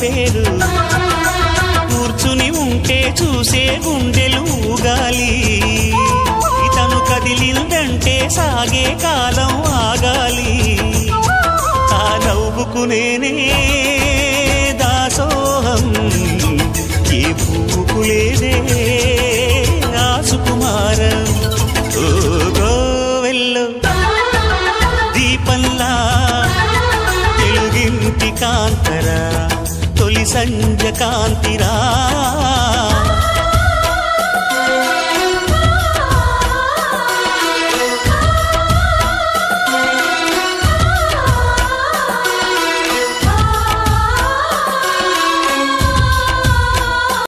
పేరు కూర్చుని ఉంటే చూసే గుండెలు ఊగాలి ఇతను కదిలిందంటే సాగే కాలం ఆగాలి ఆ నవ్వుకు నేనే దాసోహం ఏ పువ్వుకు లేదే ఆ సుకుమారం ఓ గోవెల్లో దీపంలా తెలుగింటి కాంతరా తొలి సంధ్య కాంత